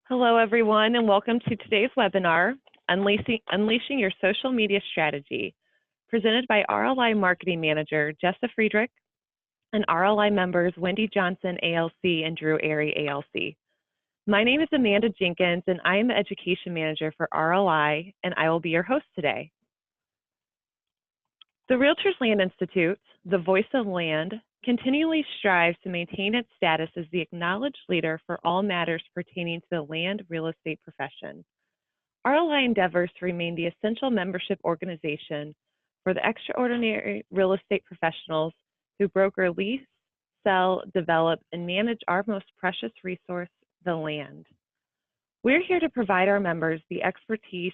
Hello, everyone, and welcome to today's webinar, Unleashing Your Social Media Strategy, presented by RLI Marketing Manager Jessa Friedrich and RLI members Wendy Johnson, ALC, and Drew Airy, ALC. My name is Amanda Jenkins, and I am the Education Manager for RLI, and I will be your host today. The Realtors Land Institute, the voice of land, continually strives to maintain its status as the acknowledged leader for all matters pertaining to the land real estate profession. RLI endeavors to remain the essential membership organization for the extraordinary real estate professionals who broker, lease, sell, develop, and manage our most precious resource, the land. We're here to provide our members the expertise,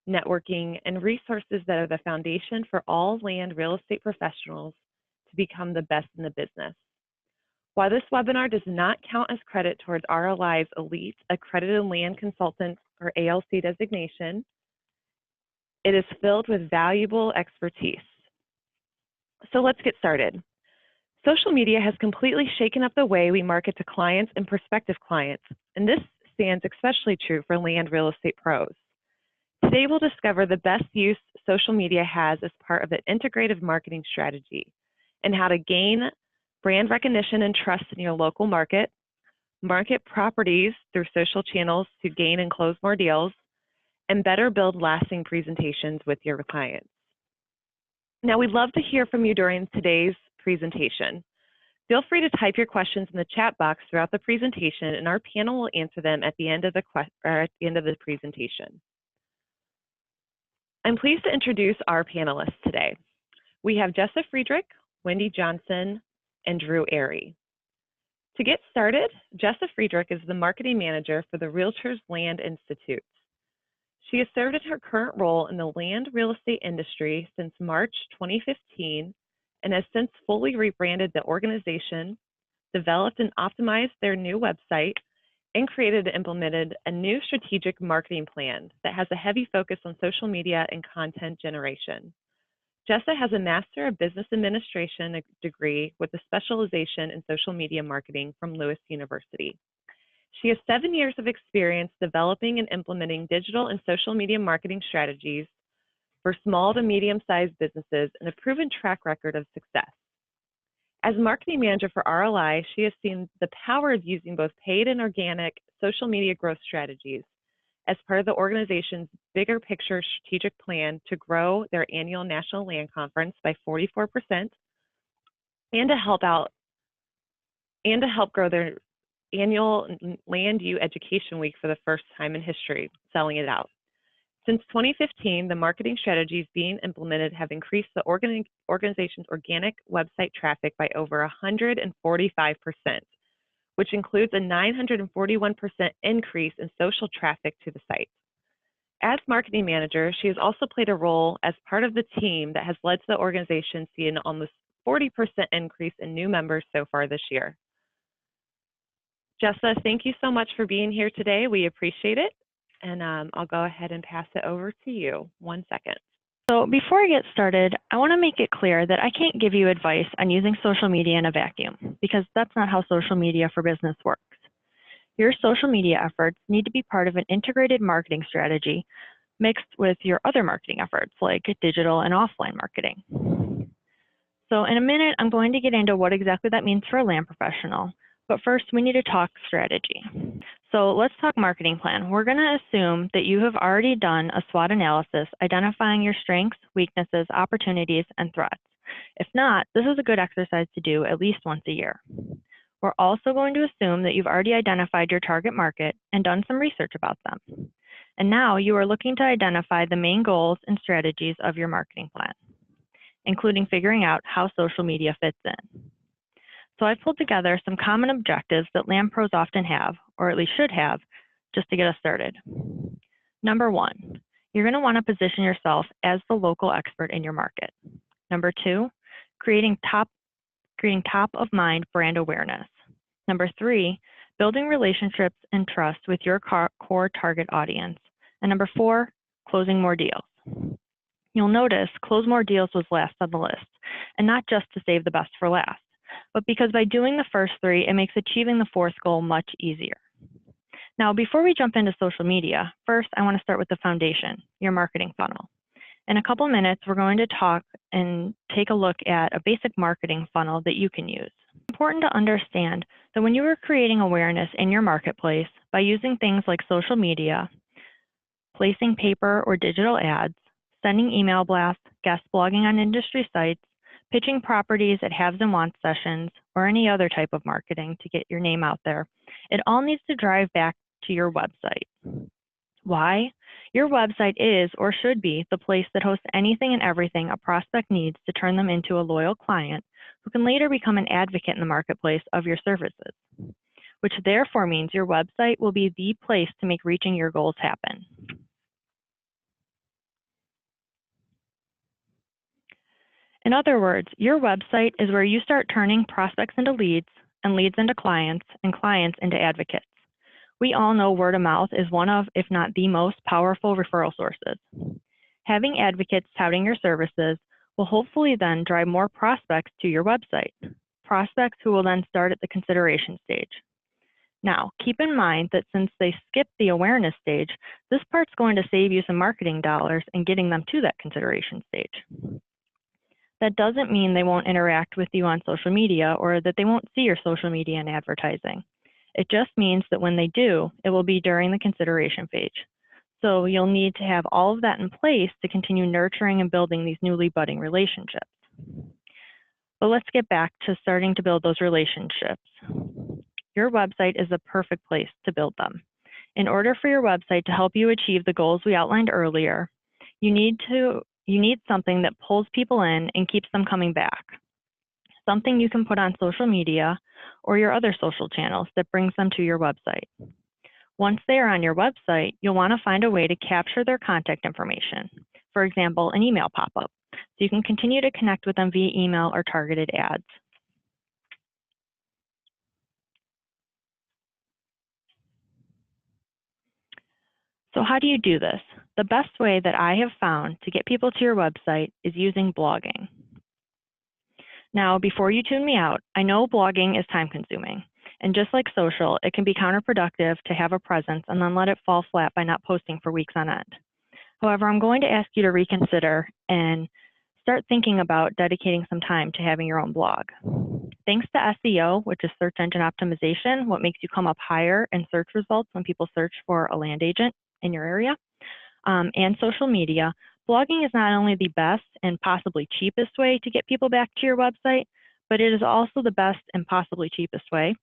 networking, and resources that are the foundation for all land real estate professionals to become the best in the business. While this webinar does not count as credit towards RLI's Elite Accredited Land Consultant or ALC designation, it is filled with valuable expertise. So let's get started. Social media has completely shaken up the way we market to clients and prospective clients, and this stands especially true for land real estate pros. Today we'll discover the best use social media has as part of an integrative marketing strategy, and how to gain brand recognition and trust in your local market, market properties through social channels to gain and close more deals, and better build lasting presentations with your clients. Now, we'd love to hear from you during today's presentation. Feel free to type your questions in the chat box throughout the presentation, and our panel will answer them at the end of the presentation. I'm pleased to introduce our panelists today. We have Jessa Friedrich, Wendy Johnson, and Drew Airy. To get started, Jessa Friedrich is the marketing manager for the Realtors Land Institute. She has served in her current role in the land real estate industry since March 2015 and has since fully rebranded the organization, developed and optimized their new website, and created and implemented a new strategic marketing plan that has a heavy focus on social media and content generation. Jessa has a Master of Business Administration degree with a specialization in social media marketing from Lewis University. She has 7 years of experience developing and implementing digital and social media marketing strategies for small to medium-sized businesses and a proven track record of success. As marketing manager for RLI, she has seen the power of using both paid and organic social media growth strategies as part of the organization's bigger picture strategic plan to grow their annual National Land Conference by 44% and to help grow their annual Land U Education Week for the first time in history, selling it out. Since 2015, the marketing strategies being implemented have increased the organization's organic website traffic by over 145%, which includes a 941% increase in social traffic to the site. As marketing manager, she has also played a role as part of the team that has led to the organization see an almost 40% increase in new members so far this year. Jessa, thank you so much for being here today. We appreciate it. And I'll go ahead and pass it over to you. 1 second. So before I get started, I want to make it clear that I can't give you advice on using social media in a vacuum, because that's not how social media for business works. Your social media efforts need to be part of an integrated marketing strategy mixed with your other marketing efforts like digital and offline marketing. So in a minute, I'm going to get into what exactly that means for a land professional. But first, we need to talk strategy. So let's talk marketing plan. We're going to assume that you have already done a SWOT analysis identifying your strengths, weaknesses, opportunities, and threats. If not, this is a good exercise to do at least once a year. We're also going to assume that you've already identified your target market and done some research about them. And now you are looking to identify the main goals and strategies of your marketing plan, including figuring out how social media fits in. So I've pulled together some common objectives that land pros often have, or at least should have, just to get us started. Number 1, you're going to want to position yourself as the local expert in your market. Number 2, creating top of mind brand awareness. Number 3, building relationships and trust with your core target audience. And number 4, closing more deals. You'll notice close more deals was last on the list, and not just to save the best for last, but because by doing the first 3, it makes achieving the 4th goal much easier. Now, before we jump into social media, first I want to start with the foundation, your marketing funnel. In a couple minutes, we're going to talk and take a look at a basic marketing funnel that you can use. It's important to understand that when you are creating awareness in your marketplace by using things like social media, placing paper or digital ads, sending email blasts, guest blogging on industry sites, pitching properties at haves and wants sessions, or any other type of marketing to get your name out there, it all needs to drive back to your website. Why? Your website is or should be the place that hosts anything and everything a prospect needs to turn them into a loyal client who can later become an advocate in the marketplace of your services, which therefore means your website will be the place to make reaching your goals happen. In other words, your website is where you start turning prospects into leads and leads into clients and clients into advocates. We all know word of mouth is one of, if not the most powerful referral sources. Having advocates touting your services will hopefully then drive more prospects to your website, prospects who will then start at the consideration stage. Now, keep in mind that since they skipped the awareness stage, this part's going to save you some marketing dollars in getting them to that consideration stage. That doesn't mean they won't interact with you on social media or that they won't see your social media and advertising. It just means that when they do, it will be during the consideration phase. So you'll need to have all of that in place to continue nurturing and building these newly budding relationships. But let's get back to starting to build those relationships. Your website is the perfect place to build them. In order for your website to help you achieve the goals we outlined earlier, you need something that pulls people in and keeps them coming back. Something you can put on social media or your other social channels that brings them to your website. Once they are on your website, you'll want to find a way to capture their contact information. For example, an email pop-up, so you can continue to connect with them via email or targeted ads. So how do you do this? The best way that I have found to get people to your website is using blogging. Now, before you tune me out, I know blogging is time consuming. And just like social, it can be counterproductive to have a presence and then let it fall flat by not posting for weeks on end. However, I'm going to ask you to reconsider and start thinking about dedicating some time to having your own blog. Thanks to SEO, which is search engine optimization, what makes you come up higher in search results when people search for a land agent in your area, and social media, blogging is not only the best and possibly cheapest way to get people back to your website, but it is also the best and possibly cheapest way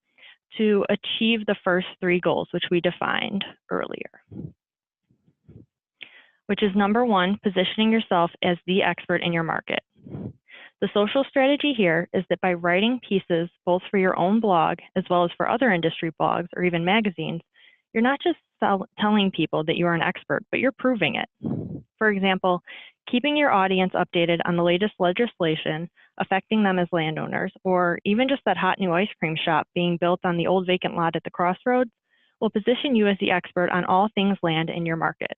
to achieve the first three goals, which we defined earlier, which is number one, positioning yourself as the expert in your market. The social strategy here is that by writing pieces both for your own blog as well as for other industry blogs or even magazines, you're not just telling people that you are an expert, but you're proving it. For example, keeping your audience updated on the latest legislation affecting them as landowners, or even just that hot new ice cream shop being built on the old vacant lot at the crossroads, will position you as the expert on all things land in your market,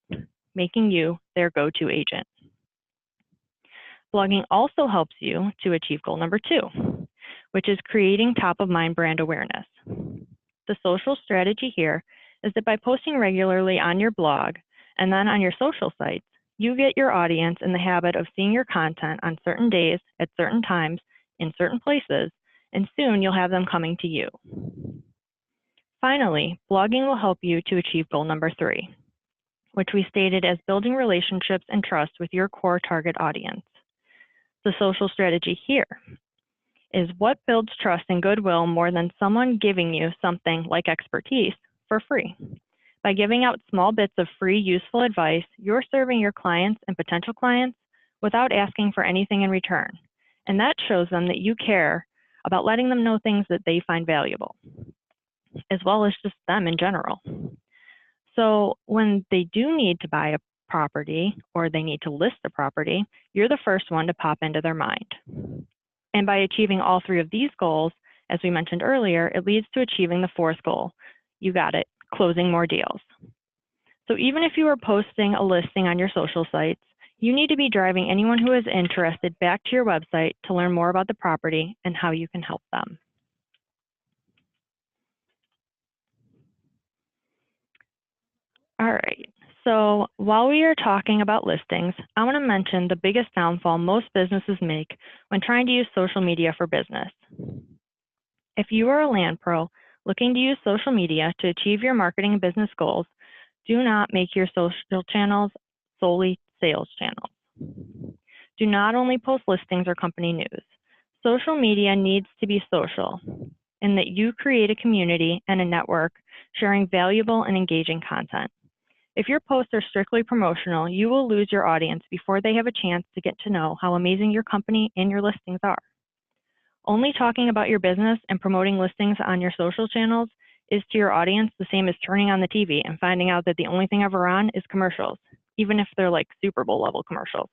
making you their go-to agent. Blogging also helps you to achieve goal number two, which is creating top-of-mind brand awareness. The social strategy here is that by posting regularly on your blog and then on your social sites, you get your audience in the habit of seeing your content on certain days, at certain times, in certain places, and soon you'll have them coming to you. Finally, blogging will help you to achieve goal number three, which we stated as building relationships and trust with your core target audience. The social strategy here is what builds trust and goodwill more than someone giving you something like expertise for free. By giving out small bits of free, useful advice, you're serving your clients and potential clients without asking for anything in return. And that shows them that you care about letting them know things that they find valuable, as well as just them in general. So when they do need to buy a property or they need to list a property, you're the first one to pop into their mind. And by achieving all three of these goals, as we mentioned earlier, it leads to achieving the fourth goal. You got it, closing more deals. So even if you are posting a listing on your social sites, you need to be driving anyone who is interested back to your website to learn more about the property and how you can help them. So while we are talking about listings, I want to mention the biggest downfall most businesses make when trying to use social media for business. If you are a land pro looking to use social media to achieve your marketing and business goals, do not make your social channels solely sales channels. Do not only post listings or company news. Social media needs to be social in that you create a community and a network sharing valuable and engaging content. If your posts are strictly promotional, you will lose your audience before they have a chance to get to know how amazing your company and your listings are. Only talking about your business and promoting listings on your social channels is to your audience the same as turning on the TV and finding out that the only thing ever on is commercials, even if they're like Super Bowl level commercials.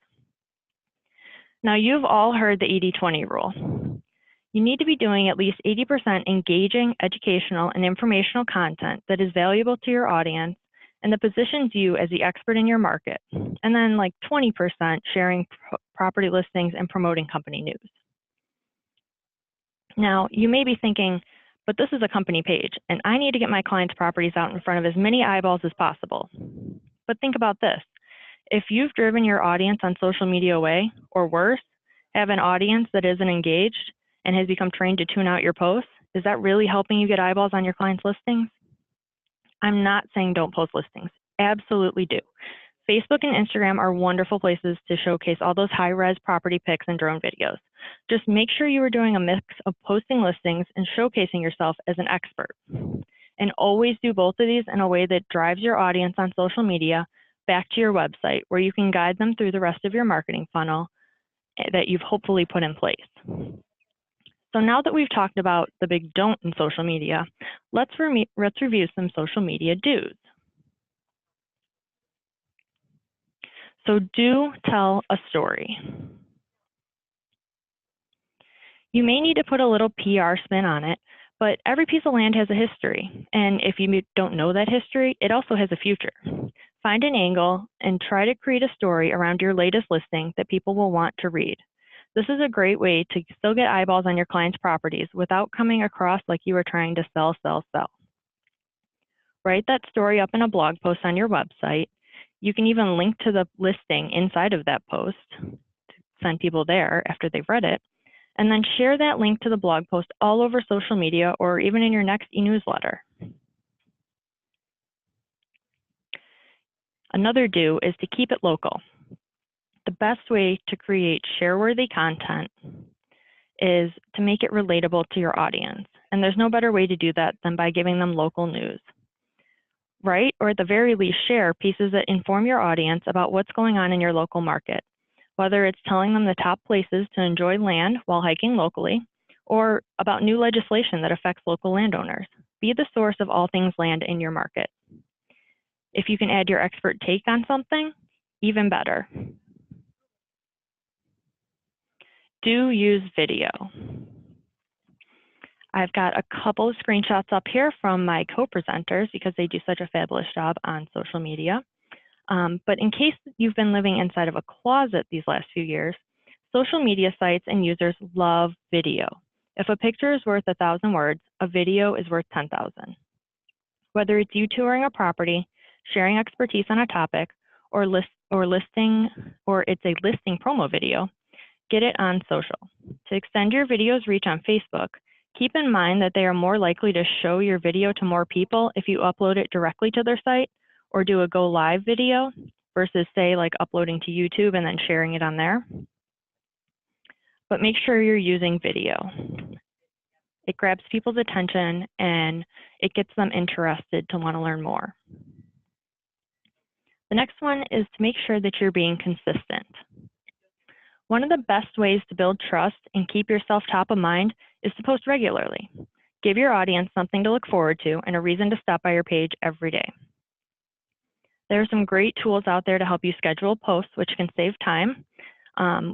Now, you've all heard the 80-20 rule. You need to be doing at least 80% engaging, educational, and informational content that is valuable to your audience and that positions you as the expert in your market, and then like 20% sharing property listings and promoting company news. Now, you may be thinking, but this is a company page, and I need to get my clients' properties out in front of as many eyeballs as possible. But think about this. If you've driven your audience on social media away, or worse, have an audience that isn't engaged and has become trained to tune out your posts, is that really helping you get eyeballs on your clients' listings? I'm not saying don't post listings. Absolutely do. Facebook and Instagram are wonderful places to showcase all those high-res property pics and drone videos. Just make sure you are doing a mix of posting listings and showcasing yourself as an expert. And always do both of these in a way that drives your audience on social media back to your website, where you can guide them through the rest of your marketing funnel that you've hopefully put in place. So now that we've talked about the big don't in social media, let's review some social media do's. So do tell a story. You may need to put a little PR spin on it, but every piece of land has a history. And if you don't know that history, it also has a future. Find an angle and try to create a story around your latest listing that people will want to read. This is a great way to still get eyeballs on your clients' properties without coming across like you are trying to sell. Write that story up in a blog post on your website. You can even link to the listing inside of that post to send people there after they've read it, and then share that link to the blog post all over social media or even in your next e-newsletter. Another do is to keep it local. The best way to create share-worthy content is to make it relatable to your audience. And there's no better way to do that than by giving them local news. Write, or at the very least share, pieces that inform your audience about what's going on in your local market, whether it's telling them the top places to enjoy land while hiking locally, or about new legislation that affects local landowners. Be the source of all things land in your market. If you can add your expert take on something, even better. Do use video. I've got a couple of screenshots up here from my co-presenters because they do such a fabulous job on social media. But in case you've been living inside of a closet these last few years, social media sites and users love video. If a picture is worth 1,000 words, a video is worth 10,000. Whether it's you touring a property, sharing expertise on a topic, or it's a listing promo video, get it on social. To extend your video's reach on Facebook, keep in mind that they are more likely to show your video to more people if you upload it directly to their site or do a go live video versus say like uploading to YouTube and then sharing it on there. But make sure you're using video. It grabs people's attention and it gets them interested to want to learn more. The next one is to make sure that you're being consistent. One of the best ways to build trust and keep yourself top of mind is to post regularly. Give your audience something to look forward to and a reason to stop by your page every day. There are some great tools out there to help you schedule posts, which can save time.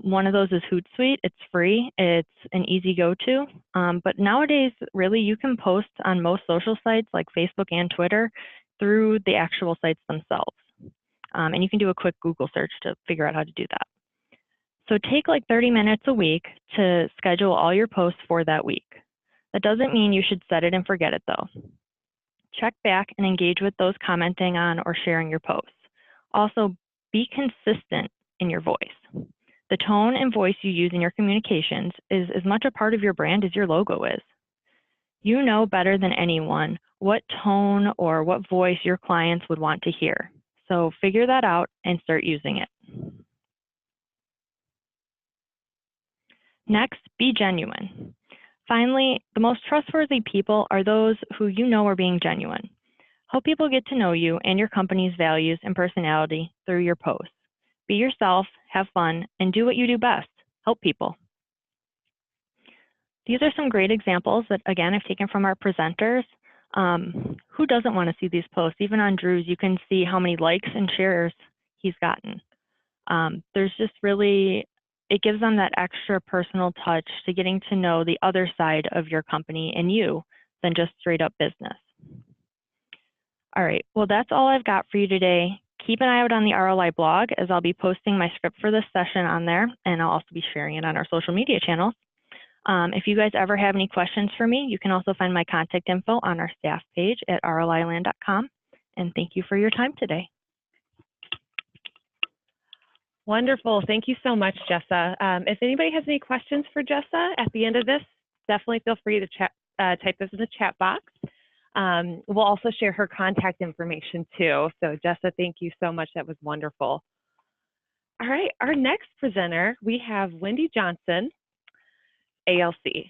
One of those is Hootsuite. It's free. It's an easy go-to. But nowadays, really, you can post on most social sites like Facebook and Twitter through the actual sites themselves. And you can do a quick Google search to figure out how to do that. So take like 30 minutes a week to schedule all your posts for that week. That doesn't mean you should set it and forget it though. Check back and engage with those commenting on or sharing your posts. Also, be consistent in your voice. The tone and voice you use in your communications is as much a part of your brand as your logo is. You know better than anyone what tone or what voice your clients would want to hear. So figure that out and start using it. Next, be genuine. Finally, the most trustworthy people are those who you know are being genuine. Help people get to know you and your company's values and personality through your posts. Be yourself, have fun, and do what you do best, help people. These are some great examples that, again, I've taken from our presenters. Who doesn't want to see these posts? Even on Drew's, you can see how many likes and shares he's gotten. There's just really, it gives them that extra personal touch to getting to know the other side of your company and you than just straight up business. All right, well, that's all I've got for you today. Keep an eye out on the RLI blog, as I'll be posting my script for this session on there, and I'll also be sharing it on our social media channels. If you guys ever have any questions for me, you can also find my contact info on our staff page at rliland.com. And thank you for your time today. Wonderful. Thank you so much, Jessa. If anybody has any questions for Jessa at the end of this, definitely feel free to type this in the chat box. We'll also share her contact information too. So Jessa, thank you so much. That was wonderful. All right, our next presenter, we have Wendy Johnson, ALC.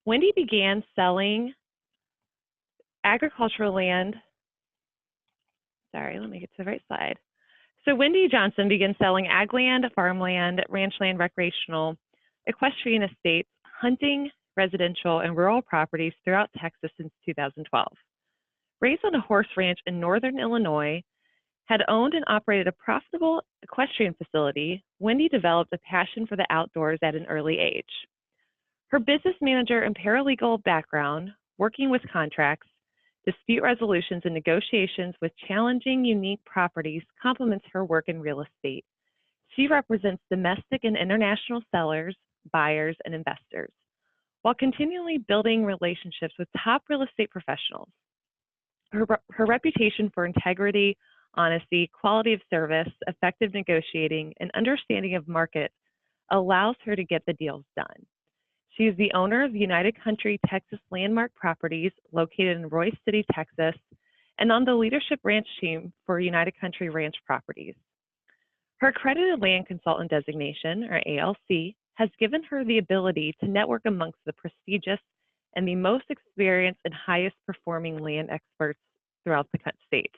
Wendy began selling agricultural land. Sorry, let me get to the right slide. So Wendy Johnson began selling ag land, farmland, ranch land, recreational, equestrian estates, hunting, residential, and rural properties throughout Texas since 2012. Raised on a horse ranch in northern Illinois, had owned and operated a profitable equestrian facility, Wendy developed a passion for the outdoors at an early age. Her business manager and paralegal background, working with contracts, dispute resolutions, and negotiations with challenging, unique properties complements her work in real estate. She represents domestic and international sellers, buyers, and investors, while continually building relationships with top real estate professionals. Her reputation for integrity, honesty, quality of service, effective negotiating, and understanding of markets allows her to get the deals done. She is the owner of United Country Texas Landmark Properties located in Royce City, Texas, and on the leadership ranch team for United Country Ranch Properties. Her accredited land consultant designation, or ALC, has given her the ability to network amongst the prestigious and the most experienced and highest performing land experts throughout the state,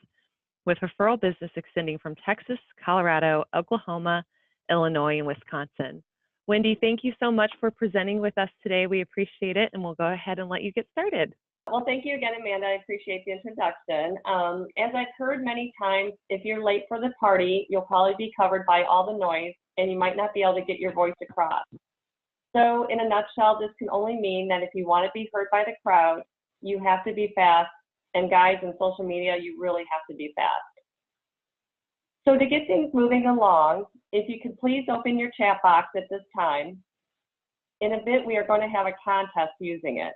with referral business extending from Texas, Colorado, Oklahoma, Illinois, and Wisconsin. Wendy, thank you so much for presenting with us today. We appreciate it, and we'll go ahead and let you get started. Well, thank you again, Amanda. I appreciate the introduction. As I've heard many times, if you're late for the party, you'll probably be covered by all the noise, and you might not be able to get your voice across. So in a nutshell, this can only mean that if you want to be heard by the crowd, you have to be fast. And guys, in social media, you really have to be fast. So to get things moving along, if you could please open your chat box at this time. In a bit, we are going to have a contest using it.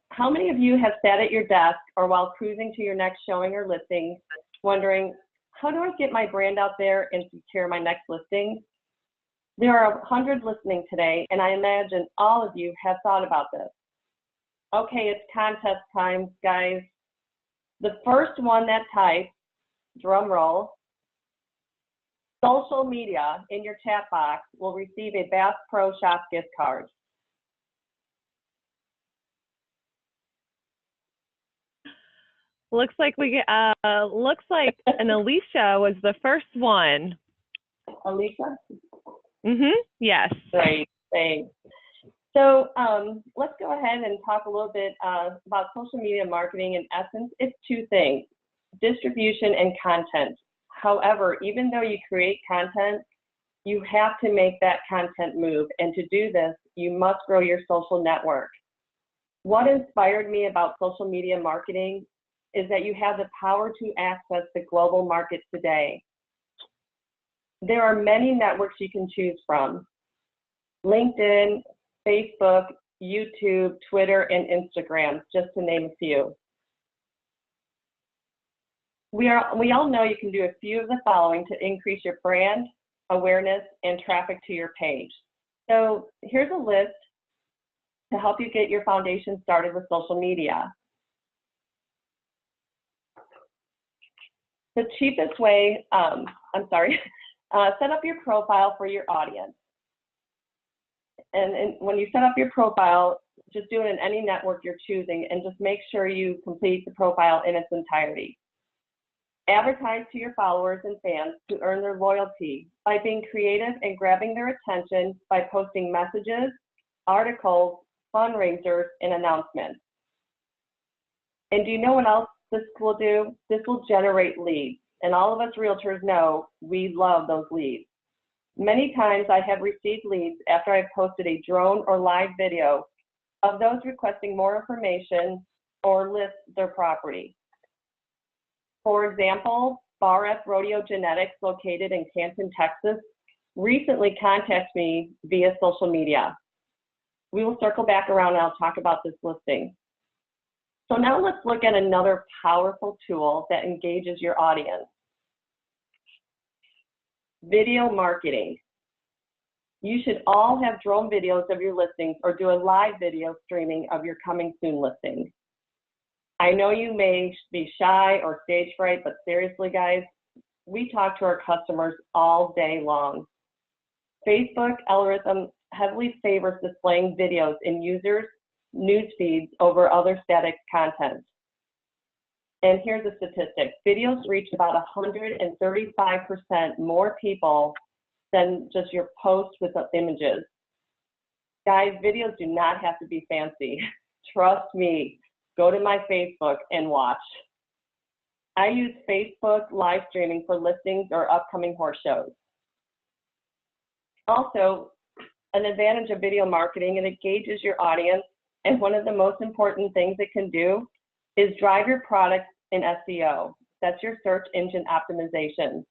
How many of you have sat at your desk or while cruising to your next showing or listing, wondering, how do I get my brand out there and secure my next listing? There are 100 listening today, and I imagine all of you have thought about this. Okay, it's contest time, guys. The first one that types, drum roll, social media in your chat box will receive a Bass Pro Shop gift card. Looks like an Alicia was the first one. Alicia? Yes. Great, thanks. So let's go ahead and talk a little bit about social media marketing. In essence, it's two things, distribution and content. However, even though you create content, you have to make that content move. And to do this, you must grow your social network. What inspired me about social media marketing is that you have the power to access the global market today. There are many networks you can choose from: LinkedIn, Facebook, YouTube, Twitter, and Instagram, just to name a few. We all know you can do a few of the following to increase your brand awareness and traffic to your page. So here's a list to help you get your foundation started with social media. The cheapest way, set up your profile for your audience. And when you set up your profile, just do it in any network you're choosing and just make sure you complete the profile in its entirety. Advertise to your followers and fans to earn their loyalty by being creative and grabbing their attention by posting messages, articles, fundraisers, and announcements. And do you know what else this will do? This will generate leads. And all of us realtors know we love those leads. Many times I have received leads after I've posted a drone or live video of those requesting more information or list their property. For example, RF Rodeo Genetics, located in Canton, Texas, recently contacted me via social media. We will circle back around and I'll talk about this listing. So now let's look at another powerful tool that engages your audience. Video marketing. You should all have drone videos of your listings or do a live video streaming of your coming soon listing. I know you may be shy or stage fright, but seriously guys, we talk to our customers all day long. Facebook algorithm heavily favors displaying videos in users' news feeds over other static content. And here's a statistic. Videos reach about 135% more people than just your post with the images. Guys, videos do not have to be fancy. Trust me, go to my Facebook and watch. I use Facebook live streaming for listings or upcoming horse shows. Also, an advantage of video marketing, it engages your audience, and one of the most important things it can do is drive your product in SEO. That's your search engine optimization.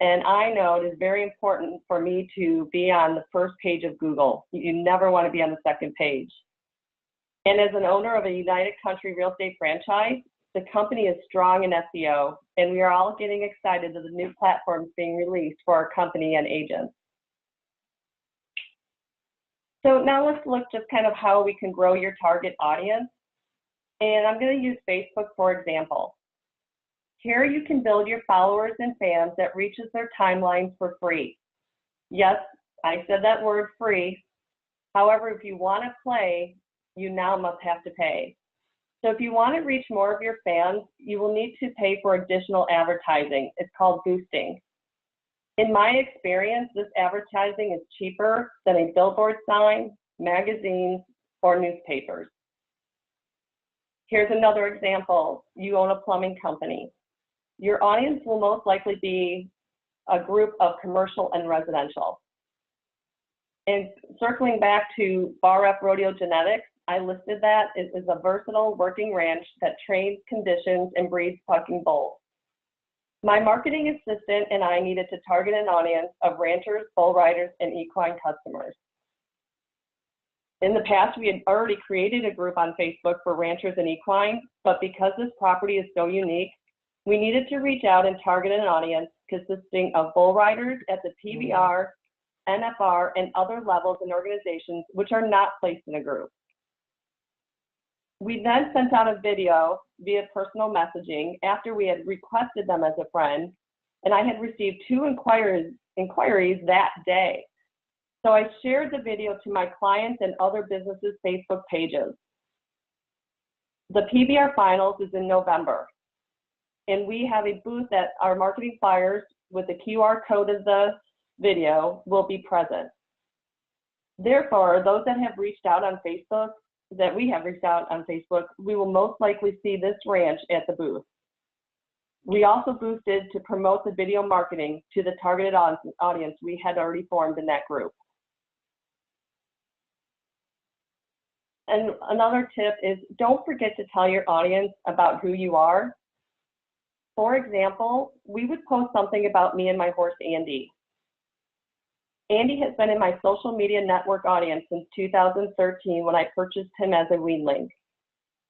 And I know it is very important for me to be on the first page of Google. You never want to be on the second page. And as an owner of a United Country real estate franchise, the company is strong in SEO, and we are all getting excited that the new platforms being released for our company and agents. So now let's look just kind of how we can grow your target audience. And I'm going to use Facebook for example. Here you can build your followers and fans that reaches their timelines for free. Yes, I said that word, free. However, if you want to play, you now must have to pay. So if you want to reach more of your fans, you will need to pay for additional advertising. It's called boosting. In my experience, this advertising is cheaper than a billboard sign, magazines, or newspapers. Here's another example. You own a plumbing company. Your audience will most likely be a group of commercial and residential. And circling back to RF Rodeo Genetics, I listed that it is a versatile working ranch that trains, conditions, and breeds bucking bulls. My marketing assistant and I needed to target an audience of ranchers, bull riders, and equine customers. In the past, we had already created a group on Facebook for ranchers and equine, but because this property is so unique, we needed to reach out and target an audience consisting of bull riders at the PBR, NFR, and other levels and organizations which are not placed in a group. We then sent out a video via personal messaging after we had requested them as a friend, and I had received 2 inquiries that day. So I shared the video to my clients and other businesses' Facebook pages. The PBR Finals is in November, and we have a booth that our marketing flyers with the QR code of the video will be present. Therefore, those that have reached out on Facebook, we will most likely see this ranch at the booth. We also boosted to promote the video marketing to the targeted audience we had already formed in that group. And another tip is don't forget to tell your audience about who you are. For example, we would post something about me and my horse, Andy. Andy has been in my social media network audience since 2013 when I purchased him as a weanling.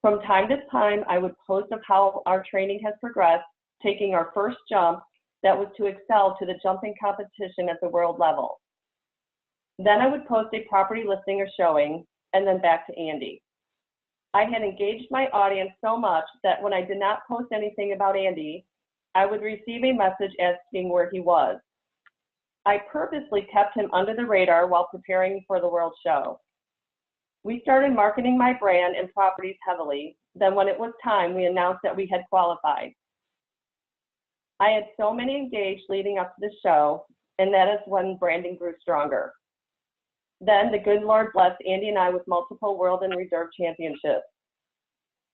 From time to time, I would post of how our training has progressed taking our first jump that was to excel to the jumping competition at the world level. Then I would post a property listing or showing, and then back to Andy. I had engaged my audience so much that when I did not post anything about Andy, I would receive a message asking where he was. I purposely kept him under the radar while preparing for the world show. We started marketing my brand and properties heavily. Then when it was time, we announced that we had qualified. I had so many engaged leading up to the show, and that is when branding grew stronger. Then the good Lord blessed Andy and I with multiple world and reserve championships.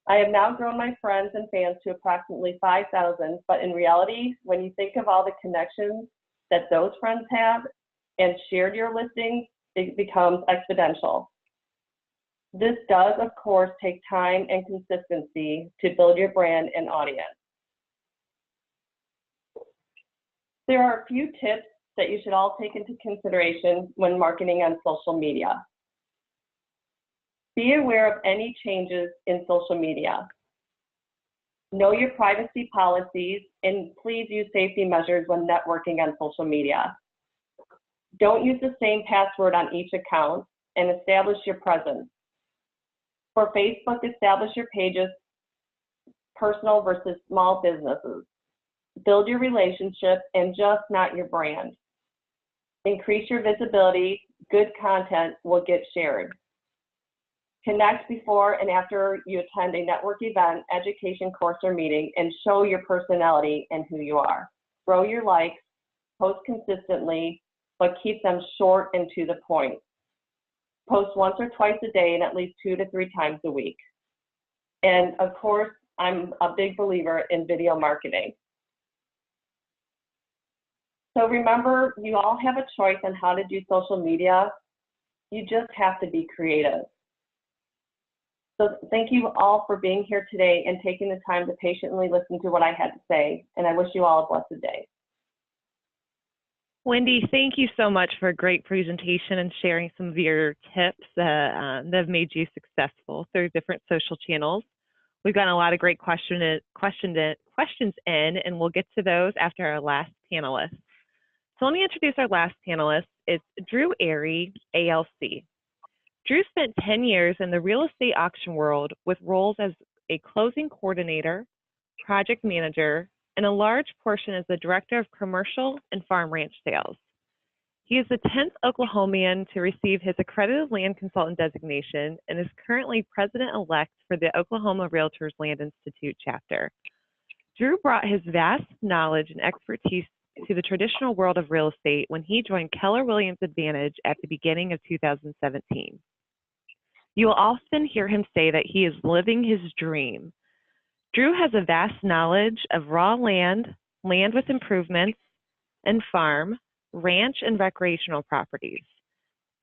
I have now grown my friends and fans to approximately 5,000, but in reality, when you think of all the connections that those friends have and shared your listings, it becomes exponential. This does, of course, take time and consistency to build your brand and audience. There are a few tips that you should all take into consideration when marketing on social media. Be aware of any changes in social media. Know your privacy policies, and please use safety measures when networking on social media. Don't use the same password on each account, and establish your presence. For Facebook, establish your pages, personal versus small businesses. Build your relationship and just not your brand. Increase your visibility. Good content will get shared. Connect before and after you attend a network event, education course, or meeting, and show your personality and who you are. Grow your likes, post consistently, but keep them short and to the point. Post once or twice a day and at least 2 to 3 times a week. And of course, I'm a big believer in video marketing. So remember, you all have a choice on how to do social media. You just have to be creative. So thank you all for being here today and taking the time to patiently listen to what I had to say. And I wish you all a blessed day. Wendy, thank you so much for a great presentation and sharing some of your tips that have made you successful through different social channels. We've gotten a lot of great questions in, and we'll get to those after our last panelist. So let me introduce our last panelist. It's Drew Airy, ALC. Drew spent 10 years in the real estate auction world with roles as a closing coordinator, project manager, and a large portion as the director of commercial and farm ranch sales. He is the 10th Oklahomian to receive his accredited land consultant designation and is currently president-elect for the Oklahoma REALTORS Land Institute chapter. Drew brought his vast knowledge and expertise to the traditional world of real estate when he joined Keller Williams Advantage at the beginning of 2017. You will often hear him say that he is living his dream. Drew has a vast knowledge of raw land, land with improvements, and farm, ranch, and recreational properties.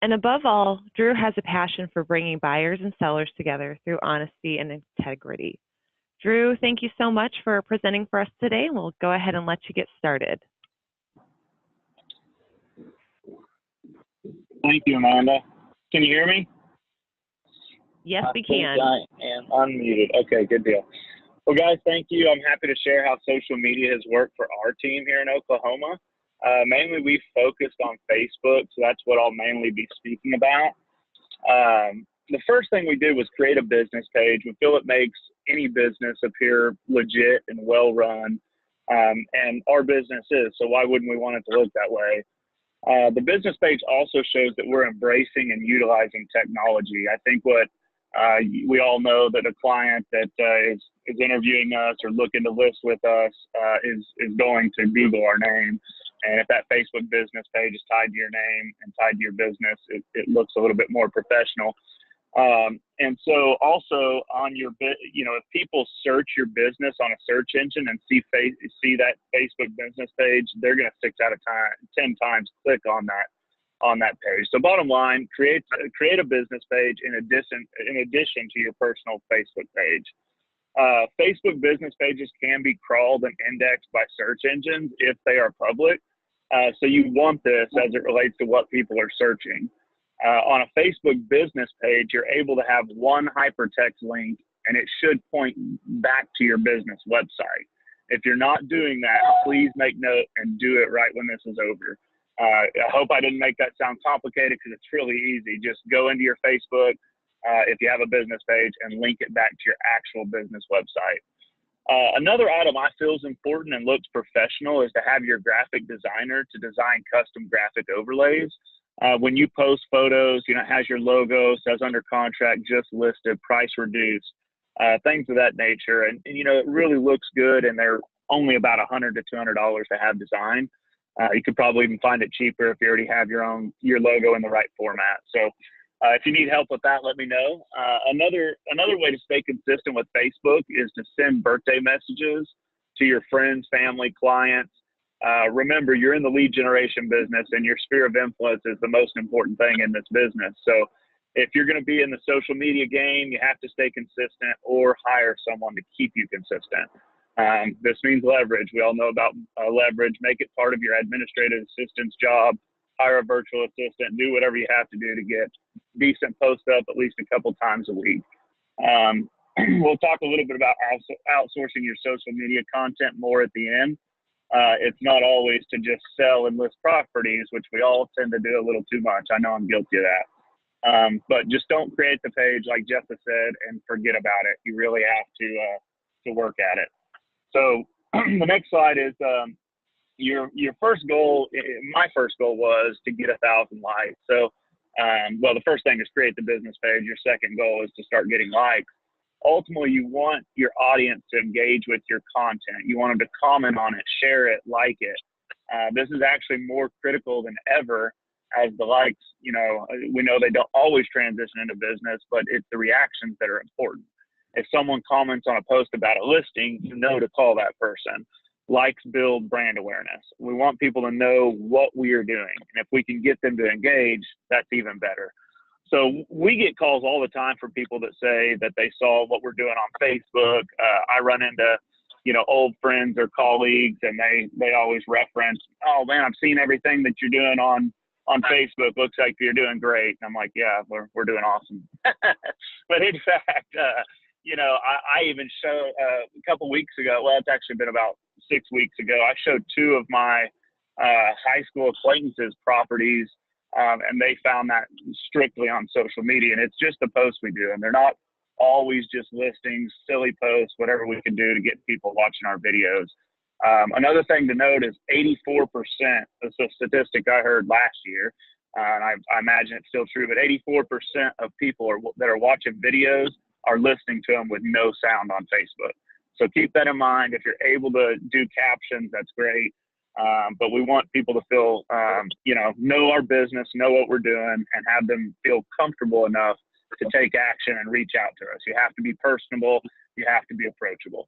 And above all, Drew has a passion for bringing buyers and sellers together through honesty and integrity. Drew, thank you so much for presenting for us today, and we'll go ahead and let you get started. Thank you, Amanda. Can you hear me? Yes, we can. I am unmuted. Okay, good deal. Well, guys, thank you. I'm happy to share how social media has worked for our team here in Oklahoma. Mainly, we focused on Facebook, so that's what I'll mainly be speaking about. The first thing we did was create a business page. We feel it makes any business appear legit and well-run, and our business is, so why wouldn't we want it to look that way? The business page also shows that we're embracing and utilizing technology. I think what we all know that a client that is interviewing us or looking to list with us is going to Google our name. And if that Facebook business page is tied to your name and tied to your business, it looks a little bit more professional. And so also on your, if people search your business on a search engine and see that Facebook business page, they're going to 6 out of 10 times click on that page. So bottom line, create a business page in addition to your personal Facebook page. Facebook business pages can be crawled and indexed by search engines if they are public. So you want this as it relates to what people are searching. On a Facebook business page, you're able to have one hypertext link, and it should point back to your business website. If you're not doing that, please make note and do it right when this is over. I hope I didn't make that sound complicated, because it's really easy. Just go into your Facebook, if you have a business page, and link it back to your actual business website. Another item I feel is important and looks professional is to have your graphic designer to design custom graphic overlays. When you post photos, it has your logo, says under contract, just listed, price reduced, things of that nature. And it really looks good, and they're only about $100 to $200 to have designed. You could probably even find it cheaper if you already have your logo in the right format. So if you need help with that, let me know. Another way to stay consistent with Facebook is to send birthday messages to your friends, family, clients. Remember, you're in the lead generation business, and your sphere of influence is the most important thing in this business. So if you're going to be in the social media game, you have to stay consistent or hire someone to keep you consistent. This means leverage. We all know about leverage. Make it part of your administrative assistant's job. Hire a virtual assistant. Do whatever you have to do to get decent posts up at least a couple times a week. We'll talk a little bit about outsourcing your social media content more at the end. It's not always to just sell and list properties, which we all tend to do a little too much. I know I'm guilty of that. But just don't create the page like Jeff has said and forget about it. You really have to work at it. So the next slide is your first goal. My first goal was to get 1,000 likes. So, well, the first thing is create the business page. Your second goal is to start getting likes. Ultimately, you want your audience to engage with your content. You want them to comment on it, share it, like it. This is actually more critical than ever, as the likes, we know they don't always transition into business, but it's the reactions that are important. If someone comments on a post about a listing, you know to call that person. Likes build brand awareness. We want people to know what we are doing. And if we can get them to engage, that's even better. So we get calls all the time from people that say that they saw what we're doing on Facebook. I run into, old friends or colleagues, and they always reference, oh man, I've seen everything that you're doing on Facebook. Looks like you're doing great. And I'm like, yeah, we're doing awesome. But in fact, I even showed a couple weeks ago, well, it's actually been about 6 weeks ago, I showed 2 of my high school acquaintances properties, and they found that strictly on social media. And it's just the posts we do, and they're not always just listings, silly posts, whatever we can do to get people watching our videos. Another thing to note is 84%, that's a statistic I heard last year, and I imagine it's still true, but 84% of people that are watching videos are listening to them with no sound on Facebook. So keep that in mind. If you're able to do captions, that's great. But we want people to feel, know our business, know what we're doing, and have them feel comfortable enough to take action and reach out to us. You have to be personable. You have to be approachable.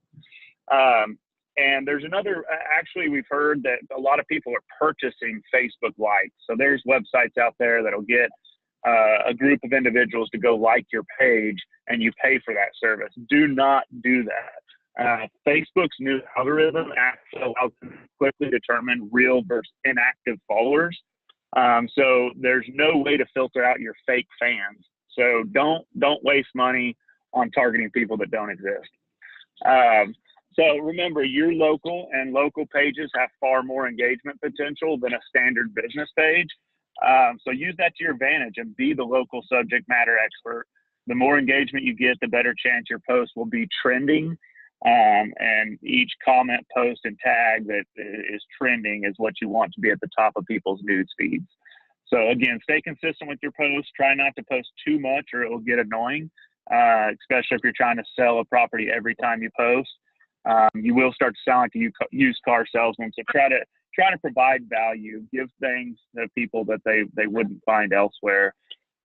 And there's another, actually, we've heard that a lot of people are purchasing Facebook likes. So there's websites out there that'll get a group of individuals to go like your page, and you pay for that service. Do not do that. Facebook's new algorithm actually allows them to quickly determine real versus inactive followers. So there's no way to filter out your fake fans. So don't waste money on targeting people that don't exist. So remember, your local and local pages have far more engagement potential than a standard business page. So use that to your advantage and be the local subject matter expert. The more engagement you get, the better chance your post will be trending. And each comment, post, and tag that is trending is what you want to be at the top of people's news feeds. So again, stay consistent with your posts. Try not to post too much or it will get annoying, especially if you're trying to sell a property every time you post. You will start to sound like a used car salesman. So try to provide value, give things to people that they wouldn't find elsewhere,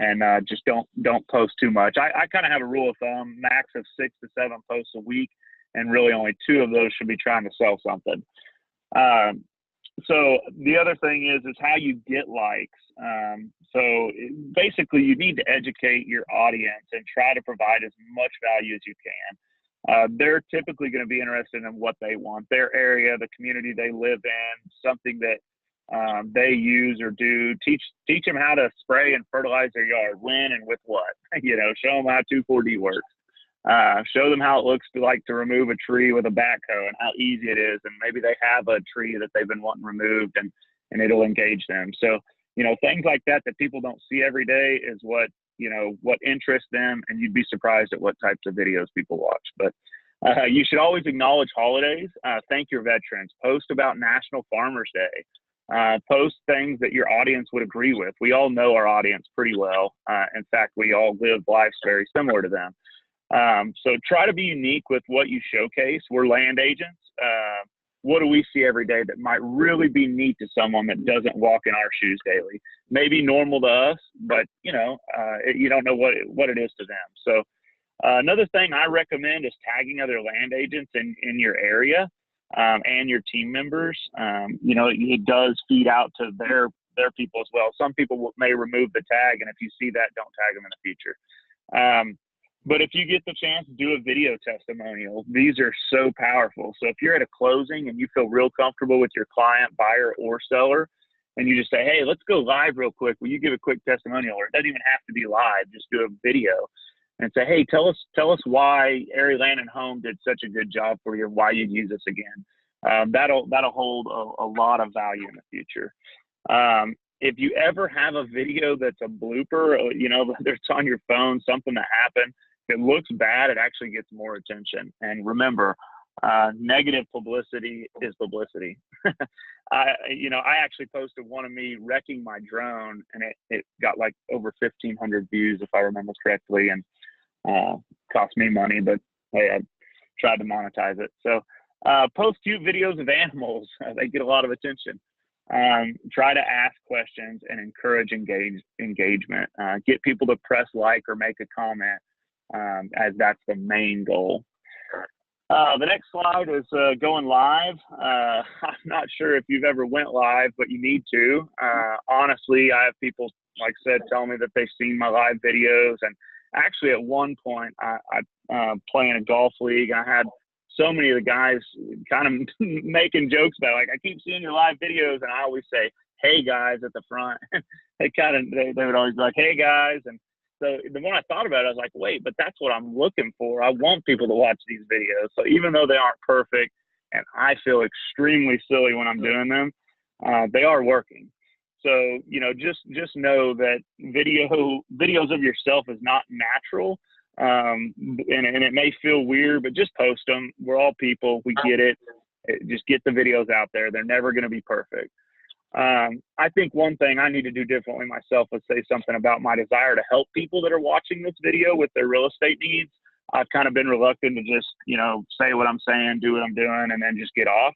and just don't post too much. I kind of have a rule of thumb, max of 6 to 7 posts a week, and really only 2 of those should be trying to sell something. So the other thing is how you get likes. So basically you need to educate your audience and try to provide as much value as you can. They're typically going to be interested in what they want, their area, the community they live in, something that they use or do. Teach them how to spray and fertilize their yard, when and with what. Show them how 2,4-D works. Show them how it looks to remove a tree with a backhoe and how easy it is. And maybe they have a tree that they've been wanting removed, and it'll engage them. So, things like that people don't see every day is what interests them. And you'd be surprised at what types of videos people watch. But you should always acknowledge holidays. Thank your veterans. Post about National Farmers Day. Post things that your audience would agree with. We all know our audience pretty well. In fact, we all live lives very similar to them. So try to be unique with what you showcase. We're land agents. What do we see every day that might really be neat to someone that doesn't walk in our shoes daily? Maybe normal to us, but you don't know what it is to them. So another thing I recommend is tagging other land agents in your area and your team members. It does feed out to their people as well. Some people may remove the tag, and if you see that, don't tag them in the future. But if you get the chance to do a video testimonial, these are so powerful. So if you're at a closing and you feel real comfortable with your client, buyer, or seller, and you just say, hey, let's go live real quick. Will you give a quick testimonial? Or it doesn't even have to be live. Just do a video and say, hey, tell us why Erie Land and Home did such a good job for you and why you'd use us again. That'll hold a lot of value in the future. If you ever have a video that's a blooper, whether it's on your phone, something that happened, if it looks bad, it actually gets more attention. And remember, negative publicity is publicity. I actually posted one of me wrecking my drone, and it got like over 1,500 views, if I remember correctly, and cost me money, but hey, I tried to monetize it. So post cute videos of animals. They get a lot of attention. Try to ask questions and encourage engagement. Get people to press like or make a comment, as that's the main goal. The next slide is going live. I'm not sure if you've ever went live, but you need to. Honestly, I have people, like I said, tell me that they've seen my live videos. And actually, at one point, I play in a golf league. I had so many of the guys kind of making jokes about, like, I keep seeing your live videos, and I always say, hey guys, at the front. they would always be like, hey guys. And so the more I thought about it, I was like, wait, but that's what I'm looking for. I want people to watch these videos. So even though they aren't perfect, and I feel extremely silly when I'm doing them, they are working. So, just know that videos of yourself is not natural. And it may feel weird, but just post them. We're all people. We get it. Just get the videos out there. They're never going to be perfect. I think one thing I need to do differently myself is say something about my desire to help people that are watching this video with their real estate needs. I've kind of been reluctant to just, say what I'm saying, do what I'm doing, and then just get off.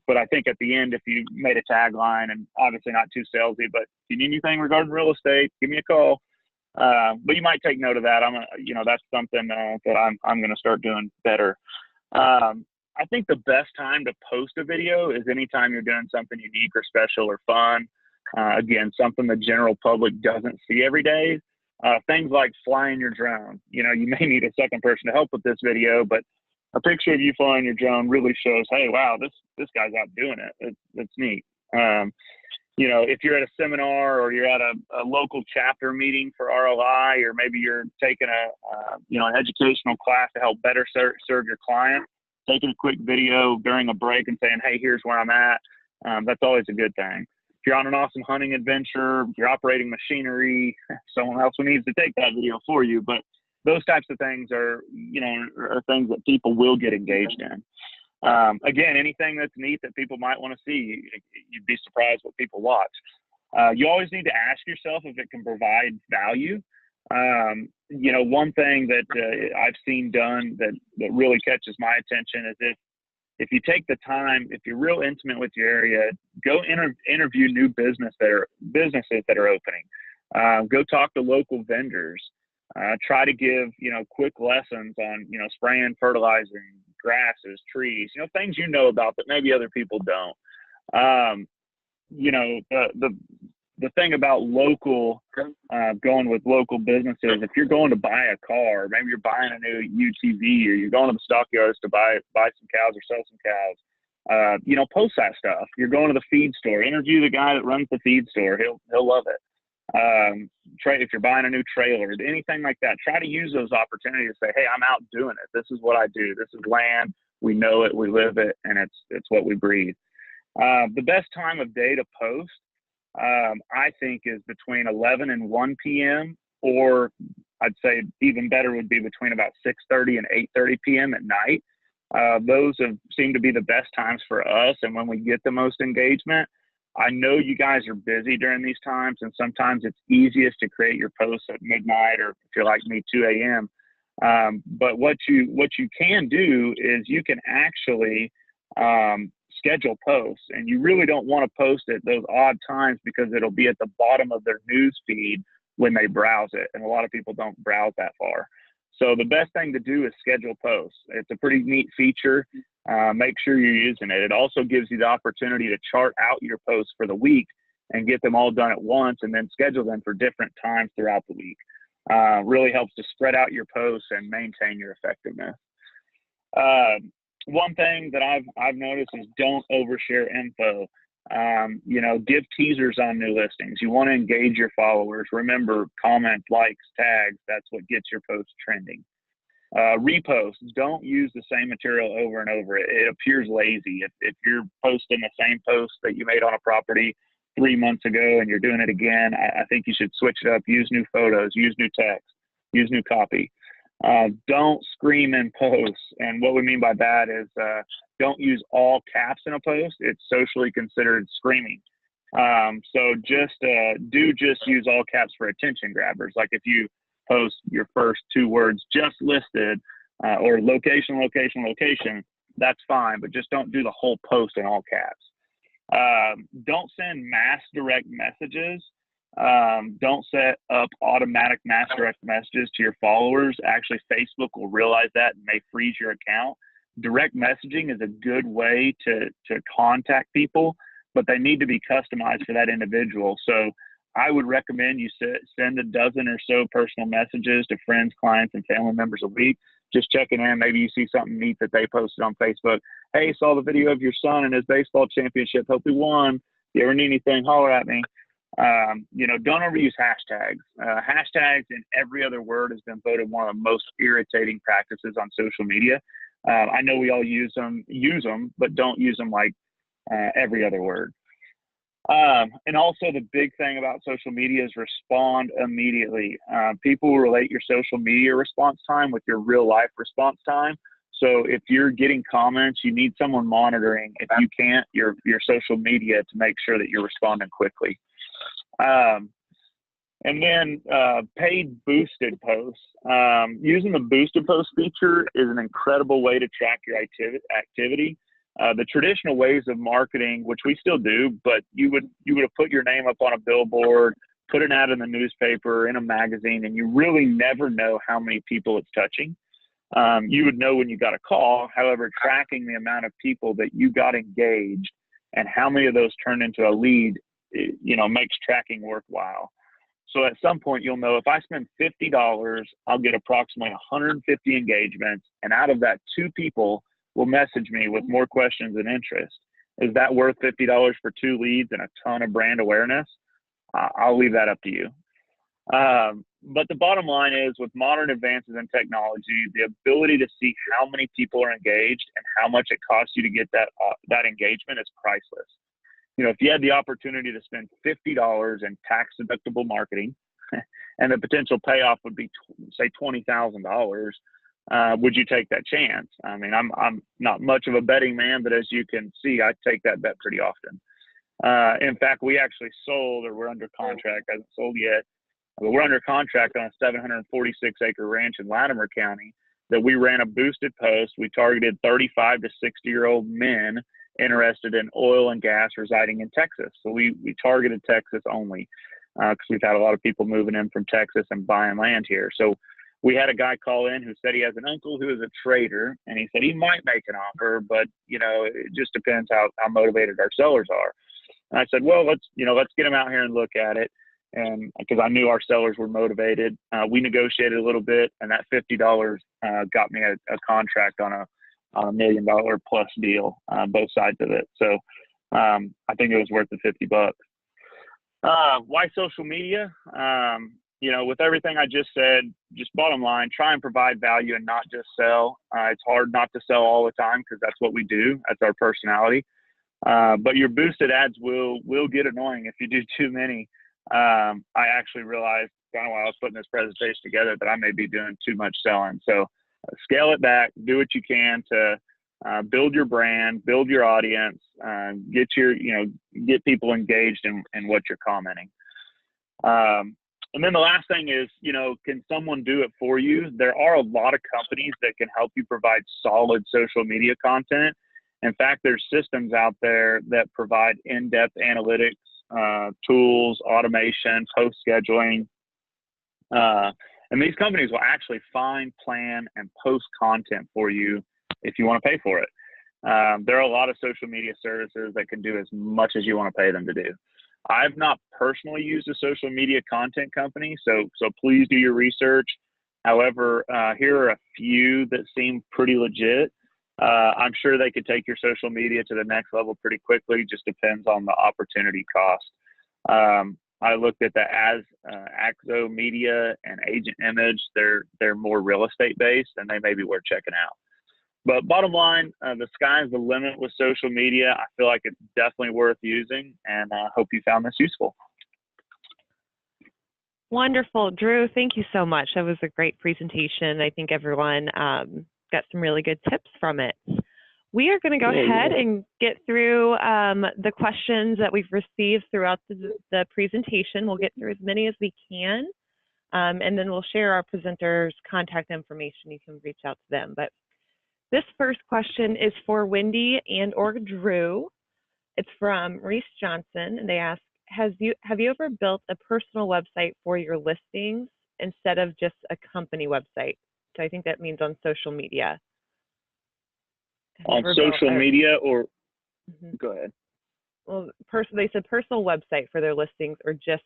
But I think at the end, if you made a tagline, and obviously not too salesy, but if you need anything regarding real estate, give me a call. But you might take note of that. That's something that I'm going to start doing better. I think the best time to post a video is anytime you're doing something unique or special or fun. Again, something the general public doesn't see every day. Things like flying your drone. You may need a second person to help with this video, but a picture of you flying your drone really shows, hey, wow, this guy's out doing it. It's neat. If you're at a seminar or you're at a local chapter meeting for ROI, or maybe you're taking an educational class to help better serve your client, taking a quick video during a break and saying, hey, here's where I'm at. That's always a good thing. If you're on an awesome hunting adventure, if you're operating machinery, someone else needs to take that video for you. But those types of things are things that people will get engaged in. Again, anything that's neat that people might want to see, you'd be surprised what people watch. You always need to ask yourself if it can provide value. One thing that I've seen done that really catches my attention is if you take the time, if you're real intimate with your area, go interview new businesses that are opening. Go talk to local vendors. Try to give, quick lessons on, spraying, fertilizing, grasses, trees, things about that maybe other people don't. The thing about local, going with local businesses, if you're going to buy a car, maybe you're buying a new UTV, or you're going to the stockyards to buy some cows or sell some cows, post that stuff. You're going to the feed store, interview the guy that runs the feed store. He'll love it. If you're buying a new trailer, anything like that, try to use those opportunities to say, hey, I'm out doing it. This is what I do. This is land. We know it, we live it, and it's what we breathe. The best time of day to post, I think, is between 11 and 1 p.m. or I'd say even better would be between about 6:30 and 8:30 p.m. at night. Those seem to be the best times for us, and when we get the most engagement. I know you guys are busy during these times, and sometimes it's easiest to create your posts at midnight, or if you're like me, 2 a.m. But what you can do is you can actually schedule posts, and you really don't want to post at those odd times because it'll be at the bottom of their news feed when they browse it, and a lot of people don't browse that far. So the best thing to do is schedule posts. It's a pretty neat feature. Make sure you're using it. It also gives you the opportunity to chart out your posts for the week and get them all done at once, and then schedule them for different times throughout the week. Really helps to spread out your posts and maintain your effectiveness. One thing that I've noticed is don't overshare info. Give teasers on new listings. You want to engage your followers. Remember, comments, likes, tags, that's what gets your post trending. Reposts, don't use the same material over and over. It appears lazy. If you're posting the same post that you made on a property 3 months ago and you're doing it again, I think you should switch it up. Use new photos, use new text, use new copy. Don't scream in posts. And what we mean by that is don't use all caps in a post. It's socially considered screaming. So just use all caps for attention grabbers. Like if you post your first 2 words just listed or location, location, location, that's fine, but just don't do the whole post in all caps. Don't send mass direct messages. Don't set up automatic mass direct messages to your followers. Actually, Facebook will realize that and may freeze your account. Direct messaging is a good way to contact people, but they need to be customized for that individual. So I would recommend you send a dozen or so personal messages to friends, clients, and family members a week, just checking in. Maybe you see something neat that they posted on Facebook. Hey, saw the video of your son in his baseball championship. Hope he won. If you ever need anything, holler at me. Don't overuse hashtags. Hashtags in every other word has been voted one of the most irritating practices on social media. I know we all use them, but don't use them like every other word. And also the big thing about social media is respond immediately. People will relate your social media response time with your real life response time. So if you're getting comments, you need someone monitoring, if you can't, your social media to make sure that you're responding quickly. And then paid boosted posts. Using the boosted post feature is an incredible way to track your activity. The traditional ways of marketing, which we still do, but you would have put your name up on a billboard, put an ad in the newspaper, in a magazine, and you really never know how many people it's touching. You would know when you got a call. However, tracking the amount of people that you got engaged and how many of those turned into a lead, makes tracking worthwhile. So at some point, you'll know if I spend $50, I'll get approximately 150 engagements, and out of that, 2 people will message me with more questions and interest. Is that worth $50 for 2 leads and a ton of brand awareness? I'll leave that up to you. But the bottom line is, with modern advances in technology, the ability to see how many people are engaged and how much it costs you to get that engagement is priceless. If you had the opportunity to spend $50 in tax-deductible marketing, and the potential payoff would be, say, $20,000, would you take that chance? I mean, I'm not much of a betting man, but as you can see, I take that bet pretty often. In fact, we actually sold, or we're under contract, hasn't sold yet, but we're under contract on a 746-acre ranch in Latimer County that we ran a boosted post. We targeted 35 to 60-year-old men interested in oil and gas residing in Texas. So we targeted Texas only because we've had a lot of people moving in from Texas and buying land here. So we had a guy call in who said he has an uncle who is a trader, and he said he might make an offer, but it just depends how motivated our sellers are. And I said, well, let's get him out here and look at it. And because I knew our sellers were motivated, we negotiated a little bit, and that $50 got me a contract on a $1 million plus deal, both sides of it. So I think it was worth the $50. Why social media? You know, with everything I just said, just bottom line, try and provide value and not just sell. It's hard not to sell all the time because that's what we do. That's our personality. But your boosted ads will get annoying if you do too many. I actually realized kind of while I was putting this presentation together that I may be doing too much selling. So scale it back, do what you can to build your brand, build your audience, get people engaged in what you're commenting. And then the last thing is, you know, can someone do it for you? There are a lot of companies that can help you provide solid social media content. In fact, there's systems out there that provide in-depth analytics, tools, automation, post scheduling. And these companies will actually find, plan, and post content for you if you want to pay for it. There are a lot of social media services that can do as much as you want to pay them to do. I've not personally used a social media content company, so please do your research. However, here are a few that seem pretty legit. I'm sure they could take your social media to the next level pretty quickly. Just depends on the opportunity cost. I looked at the Axo Media and Agent Image. They're more real estate based, and they may be worth checking out. But bottom line, the sky's the limit with social media. I feel like it's definitely worth using, and I hope you found this useful. Wonderful. Drew, thank you so much. That was a great presentation. I think everyone got some really good tips from it. We are going to go ahead and get through the questions that we've received throughout the presentation. We'll get through as many as we can, and then we'll share our presenters' contact information. You can reach out to them. But this first question is for Wendy and/or Drew. It's from Reese Johnson, and they ask, have you ever built a personal website for your listings instead of just a company website? So I think that means on social media. On social media or Go ahead. Well, they said personal website for their listings or just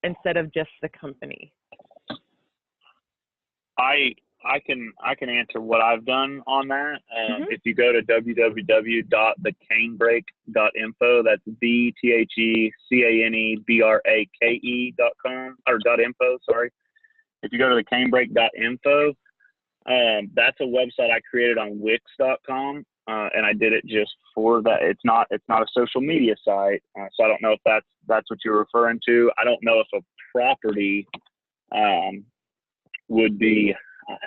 instead of just the company. I can answer what I've done on that. If you go to www.thecanebrake.info, that's thecanebrake.com or .info, sorry. If you go to thecanebrake.info, that's a website I created on Wix.com, and I did it just for that. It's not a social media site, so I don't know if that's what you're referring to. I don't know if a property would be.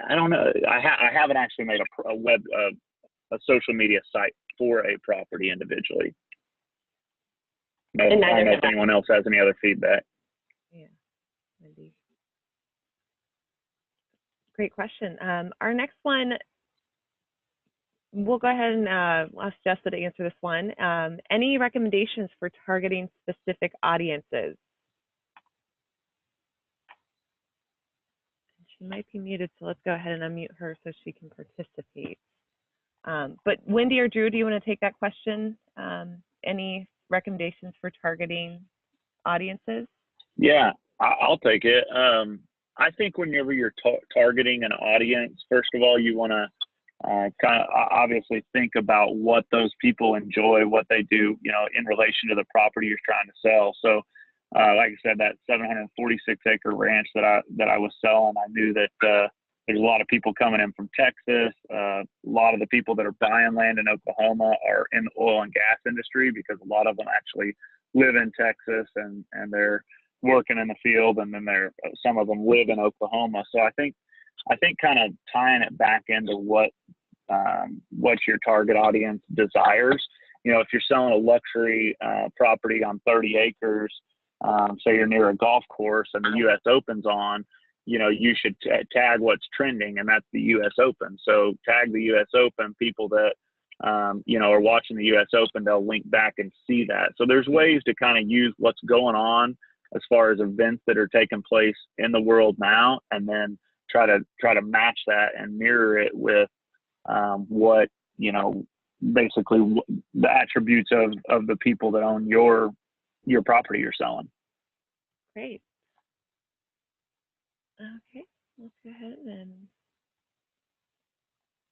I don't know. I haven't actually made a social media site for a property individually. No, I don't know if anyone else has any other feedback. Yeah, maybe. Great question. Our next one, we'll go ahead and ask Jessica to answer this one. Any recommendations for targeting specific audiences? She might be muted, so let's go ahead and unmute her so she can participate. But Wendy or Drew, do you want to take that question? Any recommendations for targeting audiences? Yeah, I'll take it. I think whenever you're targeting an audience, first of all, you want to kind of obviously think about what those people enjoy, what they do, you know, in relation to the property you're trying to sell. So, like I said, that 746-acre ranch that I was selling, I knew that there's a lot of people coming in from Texas. A lot of the people that are buying land in Oklahoma are in the oil and gas industry because a lot of them actually live in Texas and they're working in the field, and then some of them live in Oklahoma. So I think kind of tying it back into what your target audience desires. You know, if you're selling a luxury property on 30 acres, say you're near a golf course and the U.S. Open's on, you know, you should tag what's trending, and that's the U.S. Open. So tag the U.S. Open. People that, you know, are watching the U.S. Open, they'll link back and see that. So there's ways to kind of use what's going on as far as events that are taking place in the world now, and then try to match that and mirror it with what, you know, basically the attributes of the people that own your property you're selling. Great. Okay, let's go ahead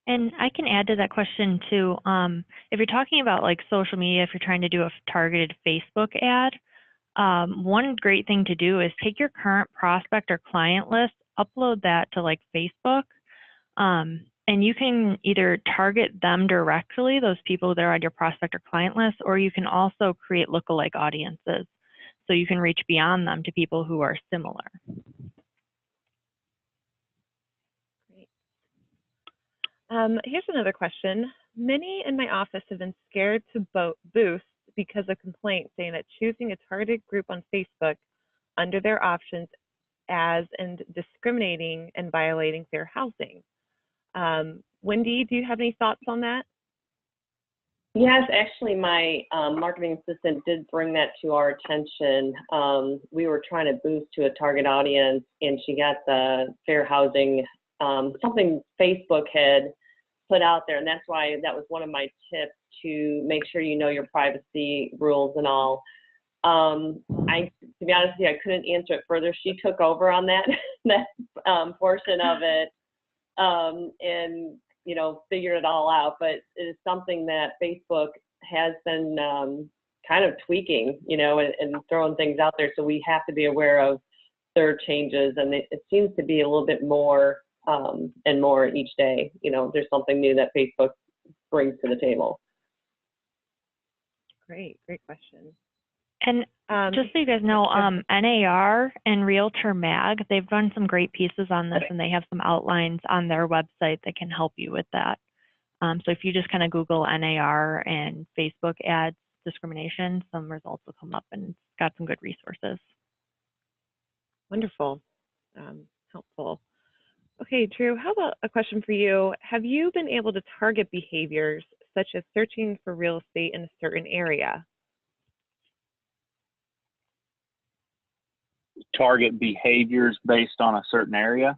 and I can add to that question too. If you're talking about like social media, if you're trying to do a targeted Facebook ad, one great thing to do is take your current prospect or client list, upload that to like Facebook, and you can either target them directly, those people that are on your prospect or client list, or you can also create lookalike audiences. So you can reach beyond them to people who are similar. Great. Here's another question. Many in my office have been scared to boost because of complaints saying that choosing a targeted group on Facebook under their options as and discriminating and violating fair housing. Wendy, do you have any thoughts on that? Yes, actually, my marketing assistant did bring that to our attention. We were trying to boost to a target audience, and she got the fair housing, something Facebook had put out there, and that's why that was one of my tips, to make sure you know your privacy rules and all. To be honest with you, I couldn't answer it further. She took over on that portion of it, and figured it all out. But it is something that Facebook has been kind of tweaking, and throwing things out there. So we have to be aware of their changes, and it seems to be a little bit more and more each day. There's something new that Facebook brings to the table. Great question. And just so you guys know, NAR and Realtor Mag, they've done some great pieces on this, and they have some outlines on their website that can help you with that. So if you just kind of Google NAR and Facebook ads discrimination, some results will come up, and it's got some good resources. Wonderful. Helpful. Okay, Drew, how about a question for you? Have you been able to target behaviors such as searching for real estate in a certain area? Target behaviors based on a certain area?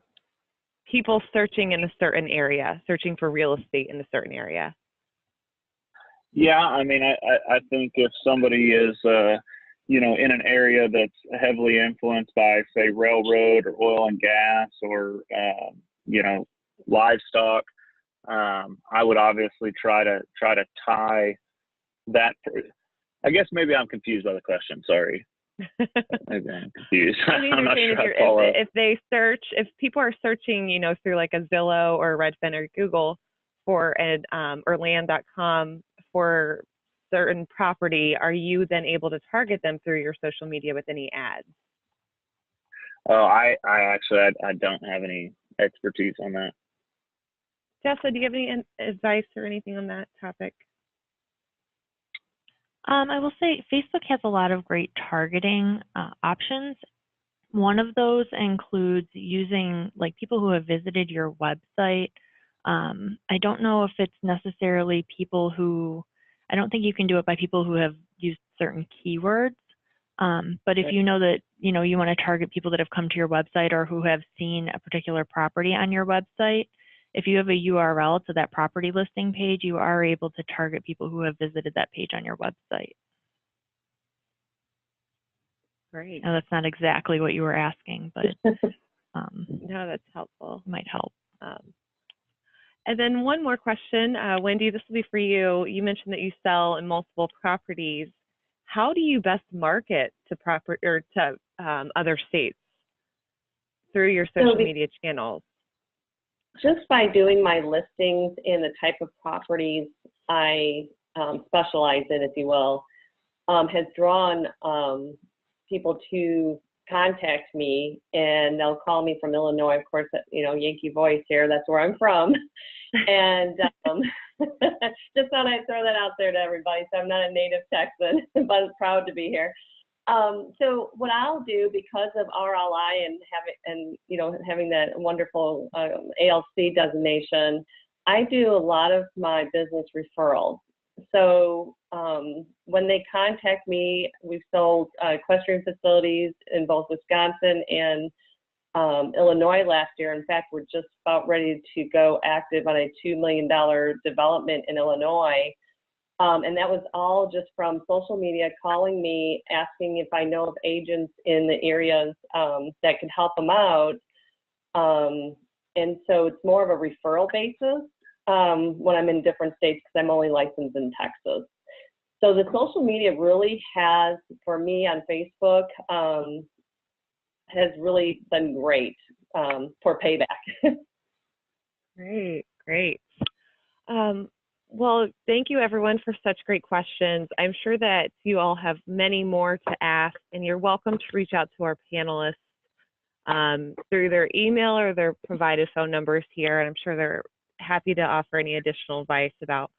People searching in a certain area, searching for real estate in a certain area. Yeah, I mean, I think if somebody is, in an area that's heavily influenced by, say, railroad or oil and gas or, livestock, I would obviously try to tie that. I guess maybe I'm confused by the question. Sorry. Maybe I'm confused. I'm not sure if people are searching, through like a Zillow or Redfin or Google for or land.com for certain property, are you then able to target them through your social media with any ads? Oh, I don't have any expertise on that. Jessa, do you have any advice or anything on that topic? I will say Facebook has a lot of great targeting options. One of those includes using like people who have visited your website. I don't know if it's necessarily I don't think you can do it by people who have used certain keywords. But if you know that, you want to target people that have come to your website or who have seen a particular property on your website, if you have a URL to that property listing page, you are able to target people who have visited that page on your website. Great. Now, that's not exactly what you were asking, but no, that's helpful. Might help. And then one more question, Wendy, this will be for you. You mentioned that you sell in multiple properties. How do you best market to other states through your social media channels? Just by doing my listings and the type of properties I specialize in, if you will, has drawn people to contact me, and they'll call me from Illinois, of course, Yankee voice here, that's where I'm from. And just thought I'd throw that out there to everybody. So I'm not a native Texan, but proud to be here. So what I'll do, because of RLI and having that wonderful ALC designation, I do a lot of my business referrals. So when they contact me, we've sold equestrian facilities in both Wisconsin and Illinois last year. In fact, we're just about ready to go active on a $2 million development in Illinois. And that was all just from social media, calling me, asking if I know of agents in the areas that could help them out. And so it's more of a referral basis when I'm in different states, because I'm only licensed in Texas. So the social media really has, for me on Facebook, has really been great for payback. Great, great. Well, thank you everyone for such great questions. I'm sure that you all have many more to ask, and you're welcome to reach out to our panelists through their email or their provided phone numbers here, and I'm sure they're happy to offer any additional advice about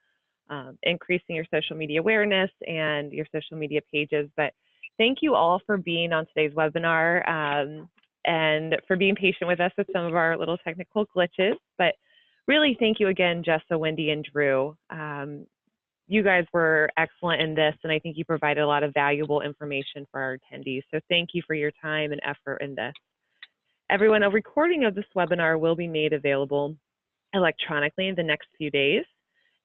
increasing your social media awareness and your social media pages. But thank you all for being on today's webinar and for being patient with us with some of our little technical glitches. But really, thank you again, Jessa, Wendy, and Drew. You guys were excellent in this, and I think you provided a lot of valuable information for our attendees. So thank you for your time and effort in this. Everyone, a recording of this webinar will be made available electronically in the next few days,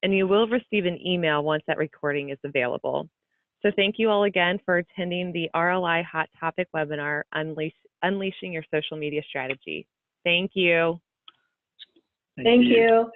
and you will receive an email once that recording is available. So thank you all again for attending the RLI Hot Topic webinar, Unleashing Your Social Media Strategy. Thank you. Thank you.